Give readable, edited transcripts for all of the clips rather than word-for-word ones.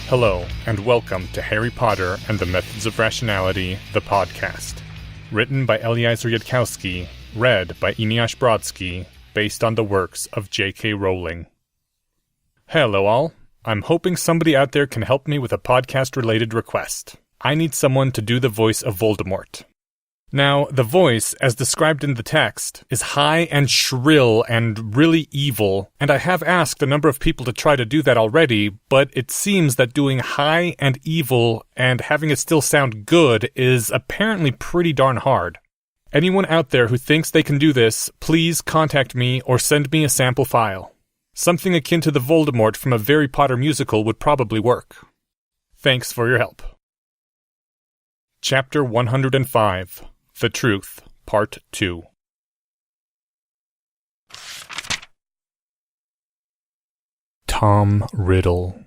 Hello, and welcome to Harry Potter and the Methods of Rationality, the podcast. Written by Eliezer Yudkowsky, read by Eneasz Brodsky, based on the works of J.K. Rowling. Hello all. I'm hoping somebody out there can help me with a podcast-related request. I need someone to do the voice of Voldemort. Now, the voice, as described in the text, is high and shrill and really evil, and I have asked a number of people to try to do that already, but it seems that doing high and evil and having it still sound good is apparently pretty darn hard. Anyone out there who thinks they can do this, please contact me or send me a sample file. Something akin to the Voldemort from a Harry Potter musical would probably work. Thanks for your help. Chapter 105. The Truth, Part 2. Tom Riddle.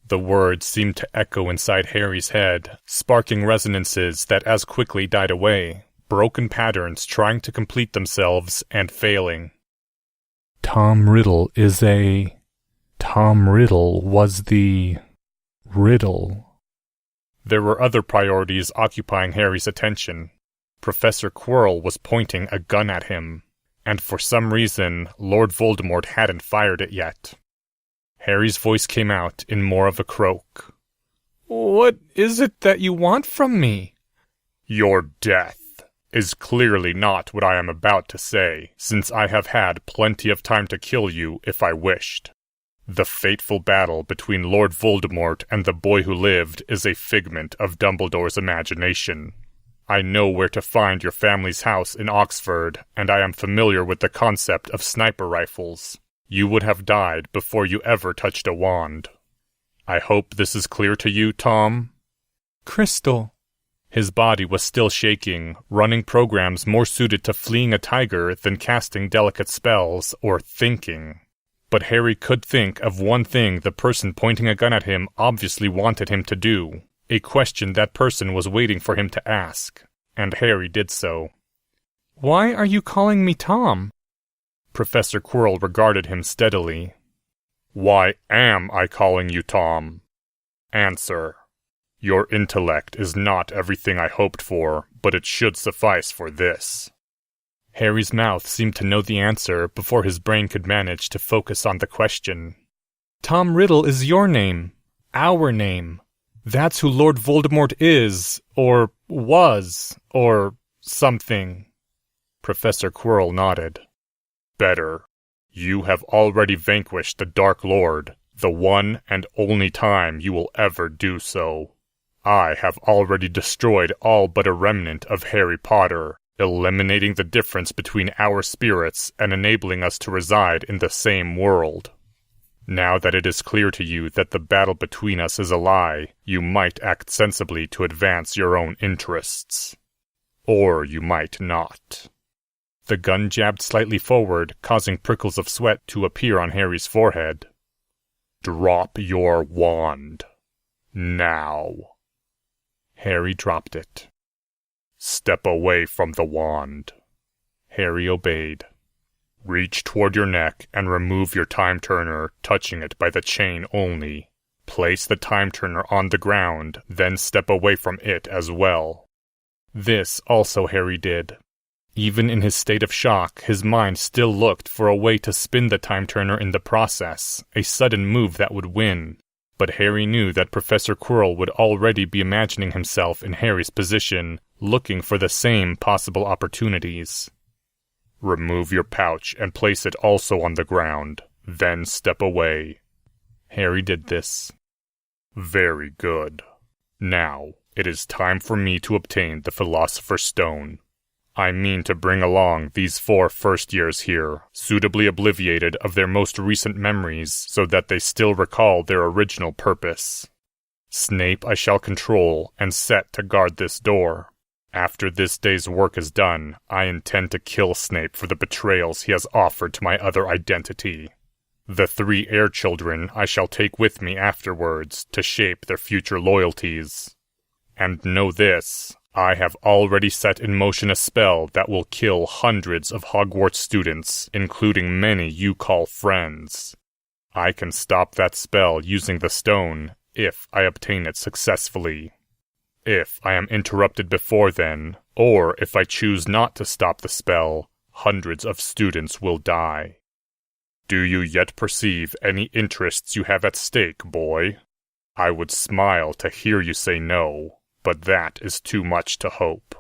The words seemed to echo inside Harry's head, sparking resonances that as quickly died away, broken patterns trying to complete themselves and failing. Tom Riddle is a... Tom Riddle was the... Riddle. There were other priorities occupying Harry's attention. Professor Quirrell was pointing a gun at him, and for some reason, Lord Voldemort hadn't fired it yet. Harry's voice came out in more of a croak. "What is it that you want from me?" "Your death is clearly not what I am about to say, since I have had plenty of time to kill you if I wished. The fateful battle between Lord Voldemort and the boy who lived is a figment of Dumbledore's imagination. I know where to find your family's house in Oxford, and I am familiar with the concept of sniper rifles. You would have died before you ever touched a wand. I hope this is clear to you, Tom?" "Crystal." His body was still shaking, running programs more suited to fleeing a tiger than casting delicate spells or thinking. But Harry could think of one thing the person pointing a gun at him obviously wanted him to do. A question that person was waiting for him to ask, and Harry did so. "Why are you calling me Tom?" Professor Quirrell regarded him steadily. "Why am I calling you Tom? Answer. Your intellect is not everything I hoped for, but it should suffice for this." Harry's mouth seemed to know the answer before his brain could manage to focus on the question. "Tom Riddle is your name. Our name. That's who Lord Voldemort is, or was, or something." Professor Quirrell nodded. "Better. You have already vanquished the Dark Lord, the one and only time you will ever do so. I have already destroyed all but a remnant of Harry Potter, eliminating the difference between our spirits and enabling us to reside in the same world. Now that it is clear to you that the battle between us is a lie, you might act sensibly to advance your own interests. Or you might not." The gun jabbed slightly forward, causing prickles of sweat to appear on Harry's forehead. "Drop your wand. Now." Harry dropped it. "Step away from the wand." Harry obeyed. "Reach toward your neck and remove your time turner, touching it by the chain only. Place the time turner on the ground, then step away from it as well." This also Harry did. Even in his state of shock, his mind still looked for a way to spin the time turner in the process, a sudden move that would win. But Harry knew that Professor Quirrell would already be imagining himself in Harry's position, looking for the same possible opportunities. "Remove your pouch and place it also on the ground, then step away." Harry did this. "Very good. Now, it is time for me to obtain the Philosopher's Stone. I mean to bring along these 4 first years here, suitably obliviated of their most recent memories so that they still recall their original purpose. Snape I shall control and set to guard this door. After this day's work is done, I intend to kill Snape for the betrayals he has offered to my other identity. The 3 heir children I shall take with me afterwards to shape their future loyalties. And know this, I have already set in motion a spell that will kill hundreds of Hogwarts students, including many you call friends. I can stop that spell using the stone, if I obtain it successfully. If I am interrupted before then, or if I choose not to stop the spell, hundreds of students will die. Do you yet perceive any interests you have at stake, boy? I would smile to hear you say no, but that is too much to hope.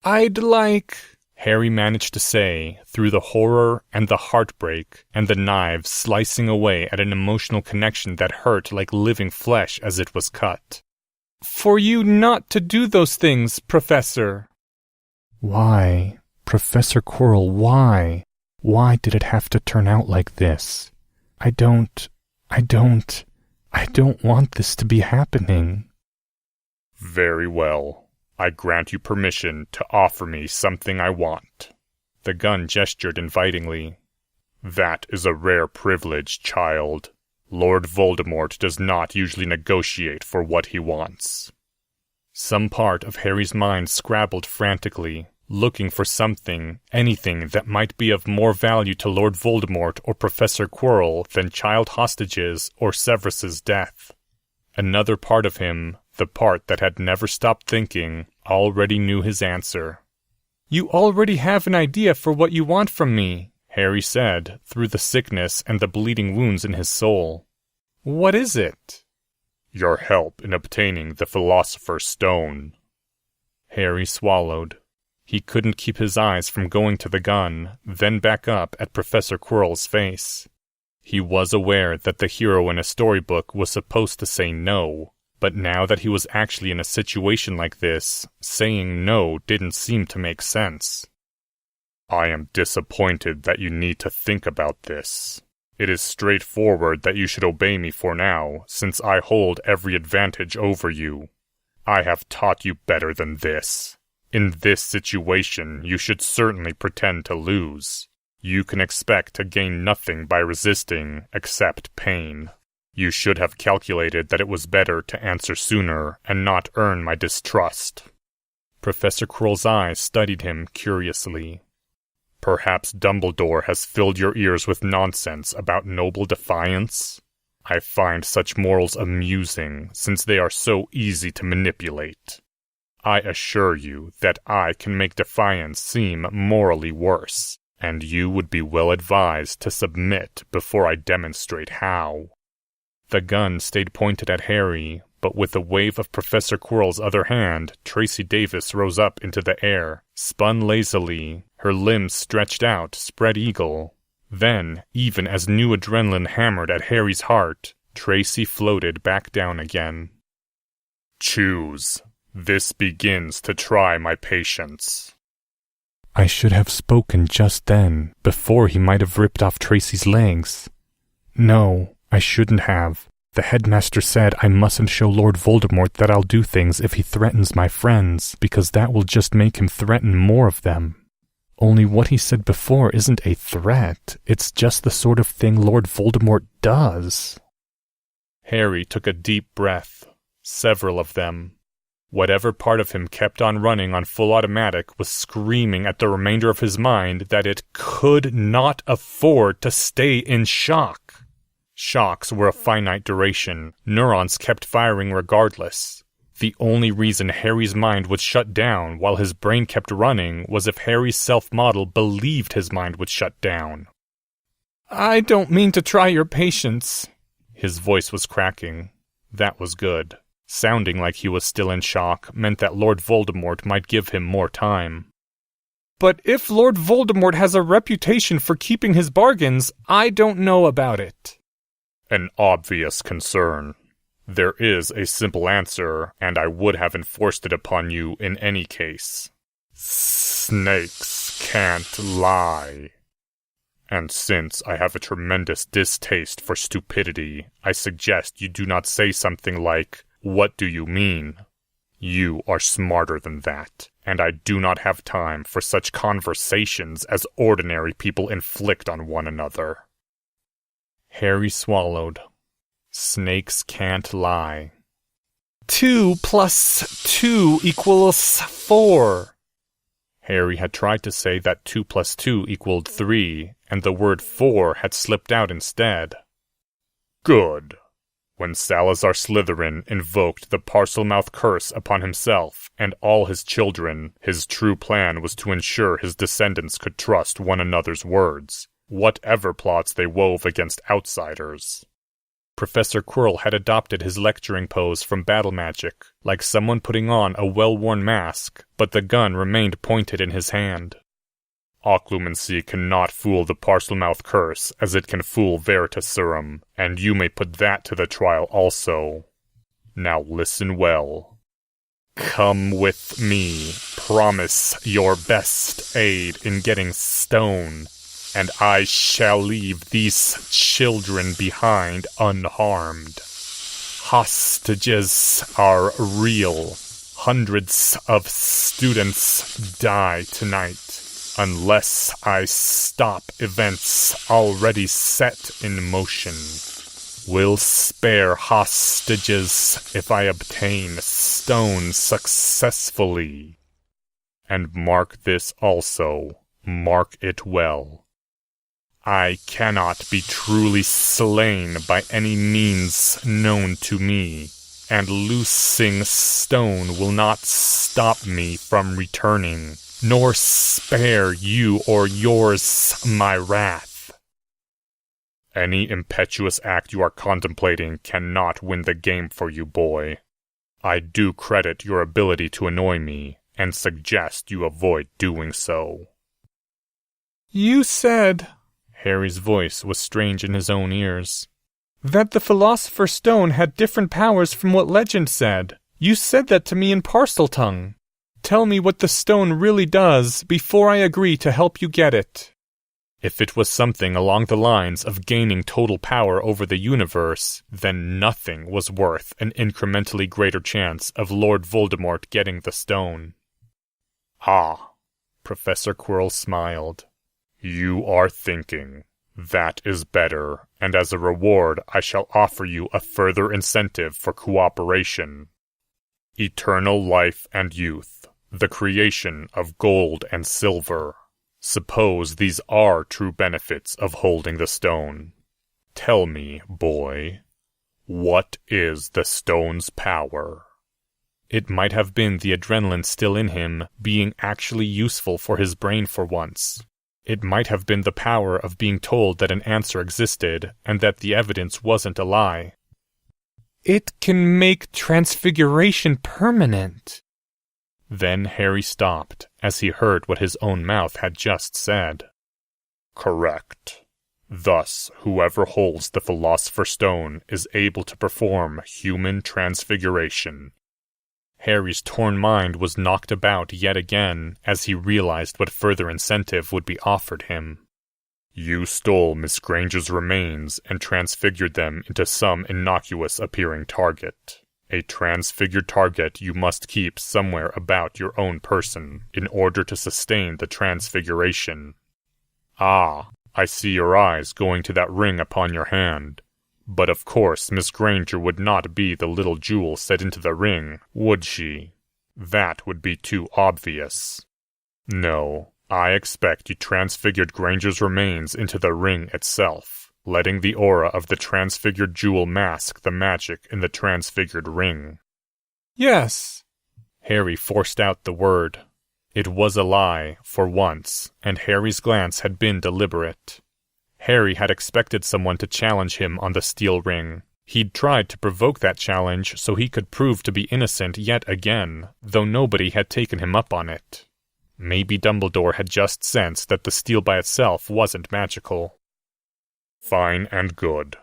I'd like... Harry managed to say, through the horror and the heartbreak and the knives slicing away at an emotional connection that hurt like living flesh as it was cut. For you not to do those things, Professor. Why? Professor Quirrell, why? Why did it have to turn out like this? I don't want this to be happening. Very well. I grant you permission to offer me something I want. The gun gestured invitingly. That is a rare privilege, child. Lord Voldemort does not usually negotiate for what he wants. Some part of Harry's mind scrabbled frantically, looking for something, anything that might be of more value to Lord Voldemort or Professor Quirrell than child hostages or Severus's death. Another part of him, the part that had never stopped thinking, already knew his answer. You already have an idea for what you want from me, Harry said, through the sickness and the bleeding wounds in his soul. What is it? Your help in obtaining the Philosopher's Stone. Harry swallowed. He couldn't keep his eyes from going to the gun, then back up at Professor Quirrell's face. He was aware that the hero in a storybook was supposed to say no, but now that he was actually in a situation like this, saying no didn't seem to make sense. I am disappointed that you need to think about this. It is straightforward that you should obey me for now, since I hold every advantage over you. I have taught you better than this. In this situation, you should certainly pretend to lose. You can expect to gain nothing by resisting, except pain. You should have calculated that it was better to answer sooner and not earn my distrust. Professor Quirrell's eyes studied him curiously. Perhaps Dumbledore has filled your ears with nonsense about noble defiance? I find such morals amusing, since they are so easy to manipulate. I assure you that I can make defiance seem morally worse, and you would be well advised to submit before I demonstrate how. The gun stayed pointed at Harry, but with a wave of Professor Quirrell's other hand, Tracy Davis rose up into the air, spun lazily, her limbs stretched out, spread eagle. Then, even as new adrenaline hammered at Harry's heart, Tracy floated back down again. Choose. This begins to try my patience. I should have spoken just then, before he might have ripped off Tracy's legs. No, I shouldn't have. The headmaster said I mustn't show Lord Voldemort that I'll do things if he threatens my friends, because that will just make him threaten more of them. Only what he said before isn't a threat, it's just the sort of thing Lord Voldemort does. Harry took a deep breath. Several of them. Whatever part of him kept on running on full automatic was screaming at the remainder of his mind that it could not afford to stay in shock. Shocks were of finite duration. Neurons kept firing regardless. The only reason Harry's mind would shut down while his brain kept running was if Harry's self-model believed his mind would shut down. I don't mean to try your patience. His voice was cracking. That was good. Sounding like he was still in shock meant that Lord Voldemort might give him more time. But if Lord Voldemort has a reputation for keeping his bargains, I don't know about it. An obvious concern. There is a simple answer, and I would have enforced it upon you in any case. Snakes can't lie. And since I have a tremendous distaste for stupidity, I suggest you do not say something like, "What do you mean?" You are smarter than that, and I do not have time for such conversations as ordinary people inflict on one another. Harry swallowed. Snakes can't lie. 2 + 2 = 4. Harry had tried to say that 2 + 2 = 3, and the word 4 had slipped out instead. Good. When Salazar Slytherin invoked the Parselmouth curse upon himself and all his children, his true plan was to ensure his descendants could trust one another's words, whatever plots they wove against outsiders. Professor Quirrell had adopted his lecturing pose from battle magic, like someone putting on a well-worn mask, but the gun remained pointed in his hand. Occlumency cannot fool the Parselmouth curse as it can fool Veritaserum, and you may put that to the trial also. Now listen well. Come with me, promise your best aid in getting stone, and I shall leave these children behind unharmed. Hostages are real. Hundreds of students die tonight. Unless I stop events already set in motion. Will spare hostages if I obtain stone successfully. And mark this also, mark it well. I cannot be truly slain by any means known to me, and loosing stone will not stop me from returning, nor spare you or yours my wrath. Any impetuous act you are contemplating cannot win the game for you, boy. I do credit your ability to annoy me, and suggest you avoid doing so. You said, Harry's voice was strange in his own ears, that the Philosopher's Stone had different powers from what legend said. You said that to me in Parseltongue. Tell me what the stone really does before I agree to help you get it. If it was something along the lines of gaining total power over the universe, then nothing was worth an incrementally greater chance of Lord Voldemort getting the stone. Ah, Professor Quirrell smiled. You are thinking. That is better, and as a reward I shall offer you a further incentive for cooperation. Eternal life and youth, the creation of gold and silver. Suppose these are true benefits of holding the stone. Tell me, boy, what is the stone's power? It might have been the adrenaline still in him being actually useful for his brain for once. It might have been the power of being told that an answer existed and that the evidence wasn't a lie. It can make transfiguration permanent. Then Harry stopped as he heard what his own mouth had just said. Correct. Thus, whoever holds the Philosopher's Stone is able to perform human transfiguration. Harry's torn mind was knocked about yet again as he realized what further incentive would be offered him. You stole Miss Granger's remains and transfigured them into some innocuous-appearing target. A transfigured target you must keep somewhere about your own person in order to sustain the transfiguration. Ah, I see your eyes going to that ring upon your hand. But of course Miss Granger would not be the little jewel set into the ring, would she? That would be too obvious. No, I expect you transfigured Granger's remains into the ring itself, letting the aura of the transfigured jewel mask the magic in the transfigured ring. Yes. Harry forced out the word. It was a lie, for once, and Harry's glance had been deliberate. Harry had expected someone to challenge him on the steel ring. He'd tried to provoke that challenge so he could prove to be innocent yet again, though nobody had taken him up on it. Maybe Dumbledore had just sensed that the steel by itself wasn't magical. Fine and good.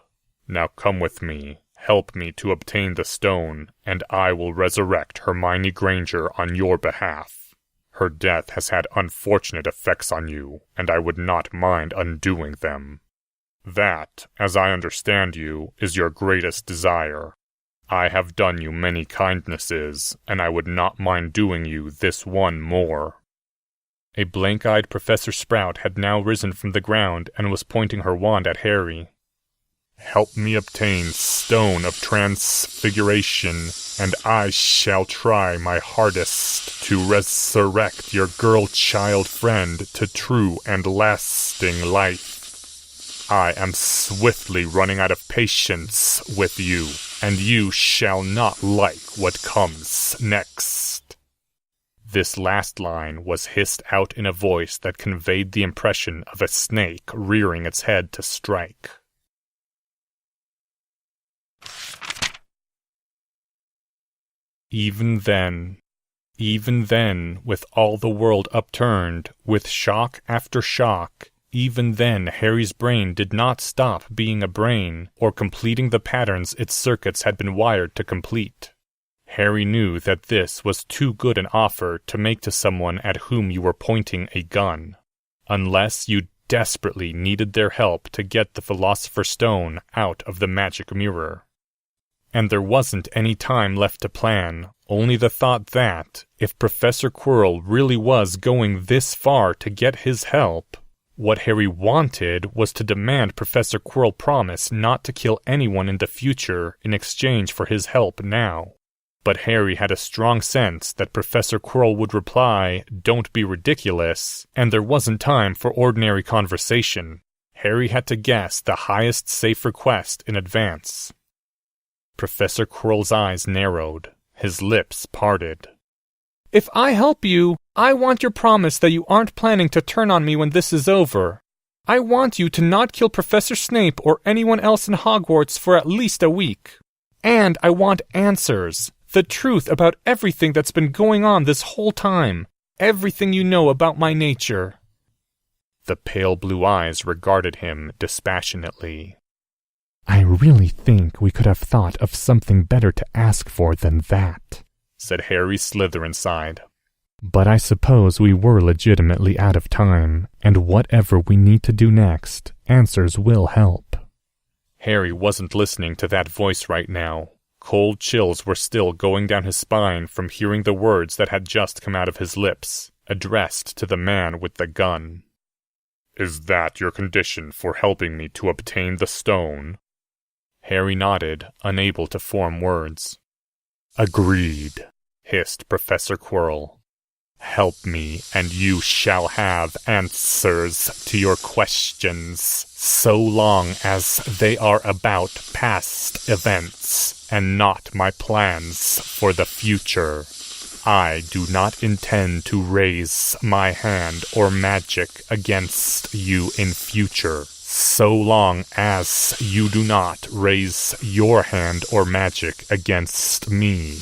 Now come with me, help me to obtain the stone, and I will resurrect Hermione Granger on your behalf. Her death has had unfortunate effects on you, and I would not mind undoing them. That, as I understand you, is your greatest desire. I have done you many kindnesses, and I would not mind doing you this one more. A blank-eyed Professor Sprout had now risen from the ground and was pointing her wand at Harry. Help me obtain Stone of Transfiguration, and I shall try my hardest to resurrect your girl-child friend to true and lasting life. I am swiftly running out of patience with you, and you shall not like what comes next." This last line was hissed out in a voice that conveyed the impression of a snake rearing its head to strike. Even then, with all the world upturned, with shock after shock, even then Harry's brain did not stop being a brain or completing the patterns its circuits had been wired to complete. Harry knew that this was too good an offer to make to someone at whom you were pointing a gun, unless you desperately needed their help to get the Philosopher's Stone out of the magic mirror. And there wasn't any time left to plan, only the thought that, if Professor Quirrell really was going this far to get his help, what Harry wanted was to demand Professor Quirrell promise not to kill anyone in the future in exchange for his help now. But Harry had a strong sense that Professor Quirrell would reply, "Don't be ridiculous," and there wasn't time for ordinary conversation. Harry had to guess the highest safe request in advance. Professor Quirrell's eyes narrowed. His lips parted. "If I help you, I want your promise that you aren't planning to turn on me when this is over. I want you to not kill Professor Snape or anyone else in Hogwarts for at least a week. And I want answers. The truth about everything that's been going on this whole time. Everything you know about my nature." The pale blue eyes regarded him dispassionately. "I really think we could have thought of something better to ask for than that," said Harry Slytherin sighed. "But I suppose we were legitimately out of time, and whatever we need to do next, answers will help." Harry wasn't listening to that voice right now. Cold chills were still going down his spine from hearing the words that had just come out of his lips, addressed to the man with the gun. "Is that your condition for helping me to obtain the stone?" Harry nodded, unable to form words. "Agreed," hissed Professor Quirrell. "Help me, and you shall have answers to your questions, so long as they are about past events and not my plans for the future. I do not intend to raise my hand or magic against you in future, so long as you do not raise your hand or magic against me.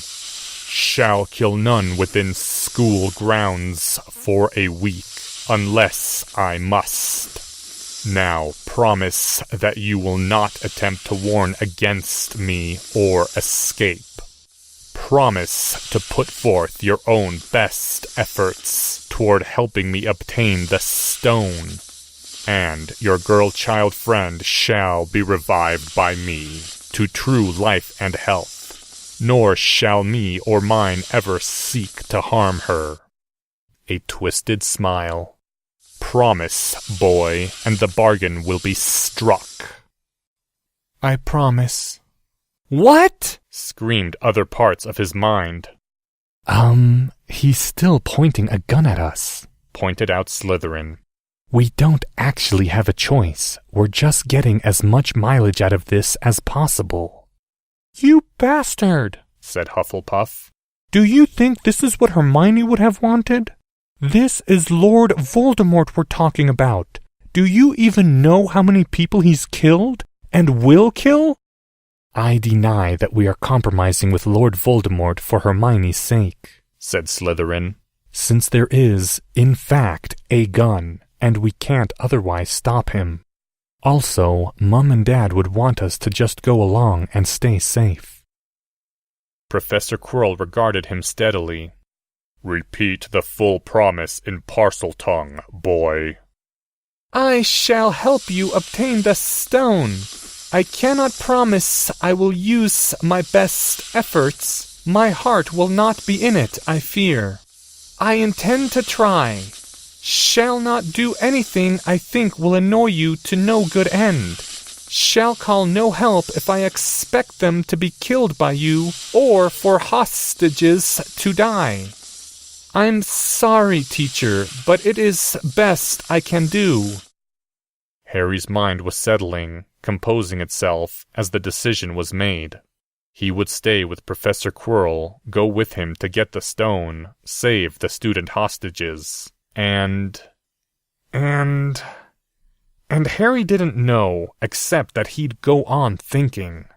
Shall kill none within school grounds for a week, unless I must. Now promise that you will not attempt to warn against me or escape. Promise to put forth your own best efforts toward helping me obtain the stone. And your girl-child friend shall be revived by me to true life and health. Nor shall me or mine ever seek to harm her." A twisted smile. "Promise, boy, and the bargain will be struck." "I promise." "What?" screamed other parts of his mind. He's still pointing a gun at us," pointed out Slytherin. "We don't actually have a choice. We're just getting as much mileage out of this as possible." "You bastard," said Hufflepuff. "Do you think this is what Hermione would have wanted? This is Lord Voldemort we're talking about. Do you even know how many people he's killed and will kill?" "I deny that we are compromising with Lord Voldemort for Hermione's sake," said Slytherin. "Since there is, in fact, a gun, and we can't otherwise stop him. Also, Mum and Dad would want us to just go along and stay safe." Professor Quirrell regarded him steadily. "Repeat the full promise in Parseltongue, boy." "I shall help you obtain the stone. I cannot promise I will use my best efforts. My heart will not be in it, I fear. I intend to try. Shall not do anything I think will annoy you to no good end. Shall call no help if I expect them to be killed by you, or for hostages to die. I'm sorry, teacher, but it is best I can do." Harry's mind was settling, composing itself as the decision was made. He would stay with Professor Quirrell, go with him to get the stone, save the student hostages, and Harry didn't know, except that he'd go on thinking.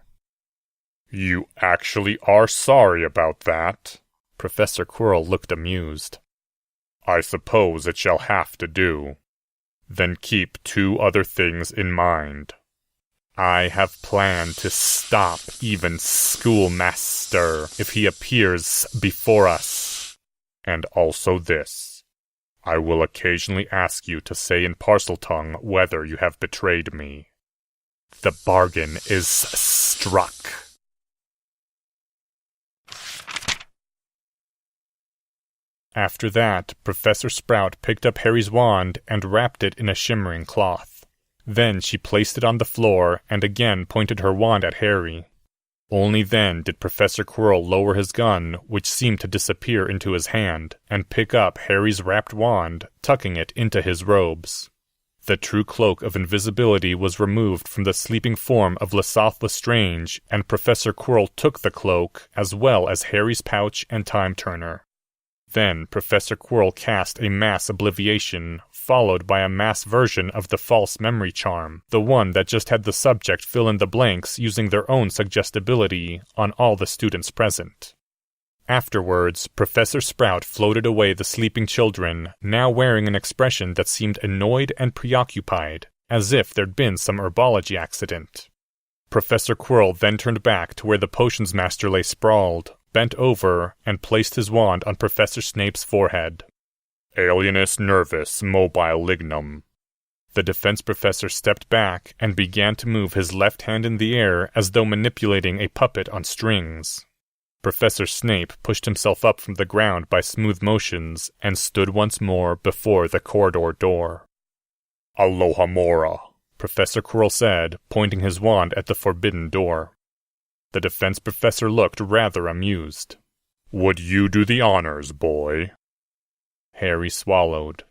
You actually are sorry about that? Professor Quirrell looked amused. I suppose it shall have to do. Then keep two other things in mind. I have planned to stop even Schoolmaster if he appears before us. And also this. I will occasionally ask you to say in Parseltongue whether you have betrayed me. The bargain is struck. After that, Professor Sprout picked up Harry's wand and wrapped it in a shimmering cloth. Then she placed it on the floor and again pointed her wand at Harry. Only then did Professor Quirrell lower his gun, which seemed to disappear into his hand, and pick up Harry's wrapped wand, tucking it into his robes. The true cloak of invisibility was removed from the sleeping form of Lesothe Lestrange, and Professor Quirrell took the cloak, as well as Harry's pouch and time-turner. Then Professor Quirrell cast a mass obliviation, followed by a mass version of the false memory charm, the one that just had the subject fill in the blanks using their own suggestibility on all the students present. Afterwards, Professor Sprout floated away the sleeping children, now wearing an expression that seemed annoyed and preoccupied, as if there'd been some herbology accident. Professor Quirrell then turned back to where the potions master lay sprawled, bent over, and placed his wand on Professor Snape's forehead. Alienus nervus mobile lignum. The defense professor stepped back and began to move his left hand in the air as though manipulating a puppet on strings. Professor Snape pushed himself up from the ground by smooth motions and stood once more before the corridor door. Alohomora, Professor Quirrell said, pointing his wand at the forbidden door. The defense professor looked rather amused. Would you do the honors, boy? Harry swallowed.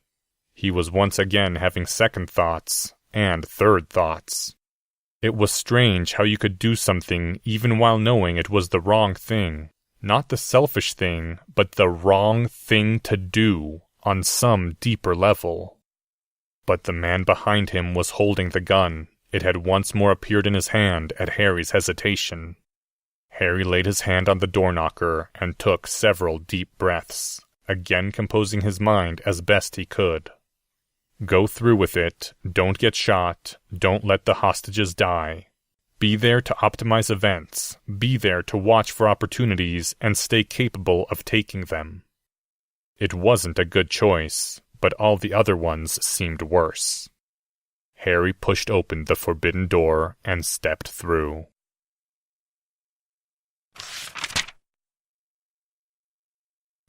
He was once again having second thoughts, and third thoughts. It was strange how you could do something even while knowing it was the wrong thing. Not the selfish thing, but the wrong thing to do, on some deeper level. But the man behind him was holding the gun. It had once more appeared in his hand at Harry's hesitation. Harry laid his hand on the door knocker and took several deep breaths, again composing his mind as best he could. Go through with it, don't get shot, don't let the hostages die. Be there to optimize events, be there to watch for opportunities and stay capable of taking them. It wasn't a good choice, but all the other ones seemed worse. Harry pushed open the forbidden door and stepped through.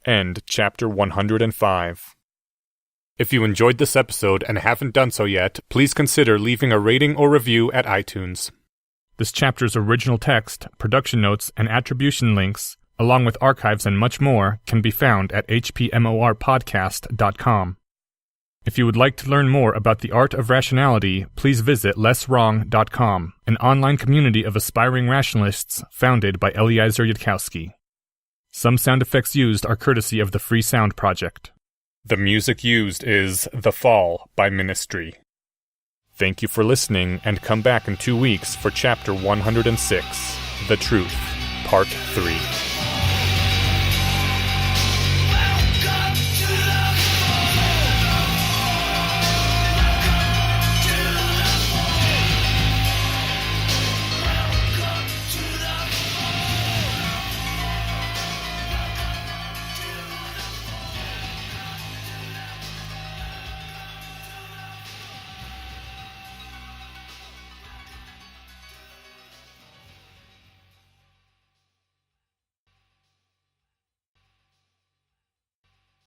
End chapter 105. If you enjoyed this episode and haven't done so yet, please consider leaving a rating or review at iTunes. This chapter's original text, production notes, and attribution links, along with archives and much more, can be found at hpmorpodcast.com. If you would like to learn more about the art of rationality, please visit lesswrong.com, an online community of aspiring rationalists founded by Eliezer Yudkowsky. Some sound effects used are courtesy of the Free Sound Project. The music used is The Fall by Ministry. Thank you for listening, and come back in 2 weeks for Chapter 106, The Truth, Part 3.